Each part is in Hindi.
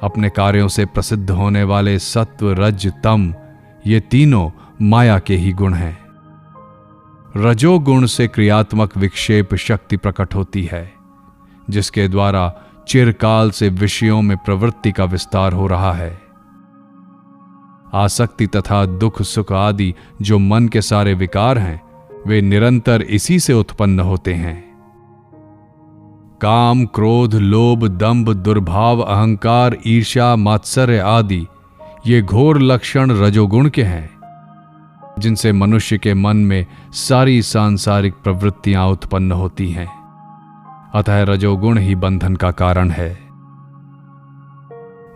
अपने कार्यों से प्रसिद्ध होने वाले सत्व, रज, तम, ये तीनों माया के ही गुण हैं। रजोगुण से क्रियात्मक विक्षेप शक्ति प्रकट होती है, जिसके द्वारा चिरकाल से विषयों में प्रवृत्ति का विस्तार हो रहा है। आसक्ति तथा दुख, सुख आदि जो मन के सारे विकार हैं, वे निरंतर इसी से उत्पन्न होते हैं। काम, क्रोध, लोभ, दंभ, दुर्भाव, अहंकार, ईर्ष्या, मात्सर्य आदि ये घोर लक्षण रजोगुण के हैं, जिनसे मनुष्य के मन में सारी सांसारिक प्रवृत्तियां उत्पन्न होती हैं। अतः रजोगुण ही बंधन का कारण है,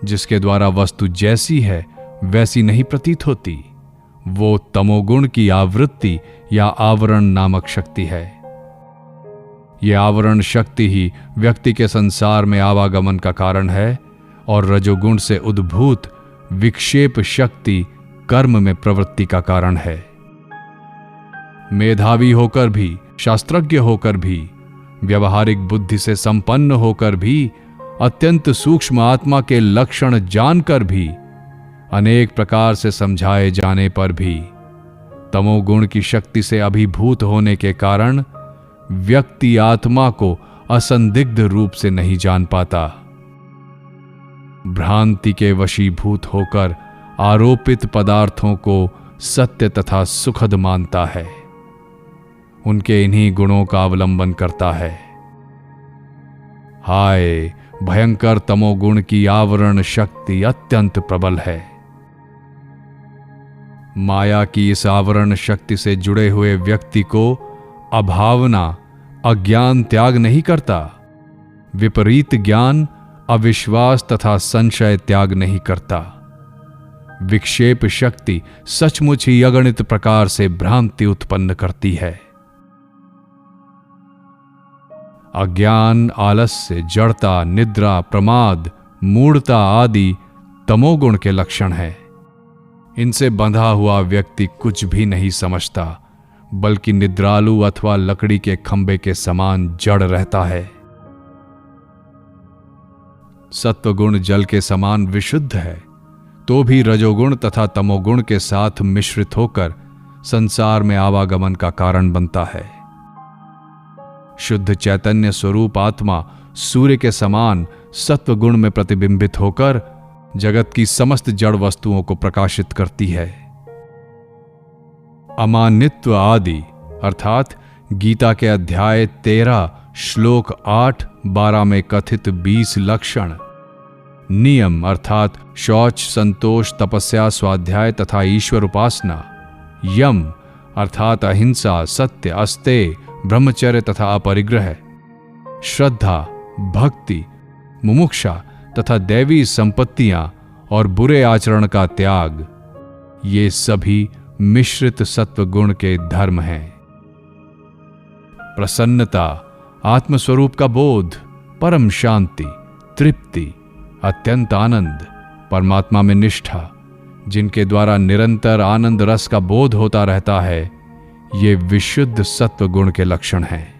जिसके द्वारा वस्तु जैसी है वैसी नहीं प्रतीत होती। वो तमोगुण की आवृत्ति या आवरण नामक शक्ति है। यह आवरण शक्ति ही व्यक्ति के संसार में आवागमन का कारण है, और रजोगुण से उद्भूत विक्षेप शक्ति कर्म में प्रवृत्ति का कारण है। मेधावी होकर भी, शास्त्रज्ञ होकर भी, व्यवहारिक बुद्धि से संपन्न होकर भी, अत्यंत सूक्ष्म आत्मा के लक्षण जानकर भी, अनेक प्रकार से समझाए जाने पर भी तमोगुण की शक्ति से अभिभूत होने के कारण व्यक्ति आत्मा को असंदिग्ध रूप से नहीं जान पाता। भ्रांति के वशीभूत होकर आरोपित पदार्थों को सत्य तथा सुखद मानता है, उनके इन्हीं गुणों का अवलंबन करता है। हाय, भयंकर तमोगुण की आवरण शक्ति अत्यंत प्रबल है। माया की इस आवरण शक्ति से जुड़े हुए व्यक्ति को अभावना, अज्ञान त्याग नहीं करता। विपरीत ज्ञान, अविश्वास तथा संशय त्याग नहीं करता। विक्षेप शक्ति सचमुच ही अगणित प्रकार से भ्रांति उत्पन्न करती है। अज्ञान, आलस्य, जड़ता, निद्रा, प्रमाद, मूढ़ता आदि तमोगुण के लक्षण हैं। इनसे बंधा हुआ व्यक्ति कुछ भी नहीं समझता, बल्कि निद्रालु अथवा लकड़ी के खंभे के समान जड़ रहता है। सत्वगुण जल के समान विशुद्ध है, तो भी रजोगुण तथा तमोगुण के साथ मिश्रित होकर संसार में आवागमन का कारण बनता है। शुद्ध चैतन्य स्वरूप आत्मा सूर्य के समान सत्वगुण में प्रतिबिंबित होकर जगत की समस्त जड़ वस्तुओं को प्रकाशित करती है। अमानित्व आदि अर्थात गीता के अध्याय 13 श्लोक 8-12 में कथित 20 लक्षण, नियम अर्थात शौच, संतोष, तपस्या, स्वाध्याय तथा ईश्वर उपासना, यम अर्थात अहिंसा, सत्य, अस्तेय, ब्रह्मचर्य तथा अपरिग्रह, श्रद्धा, भक्ति, मुमुक्षा तथा दैवी संपत्तियां और बुरे आचरण का त्याग, ये सभी मिश्रित सत्व गुण के धर्म हैं। प्रसन्नता, आत्मस्वरूप का बोध, परम शांति, तृप्ति, अत्यंत आनंद, परमात्मा में निष्ठा, जिनके द्वारा निरंतर आनंद रस का बोध होता रहता है, ये विशुद्ध सत्व गुण के लक्षण हैं।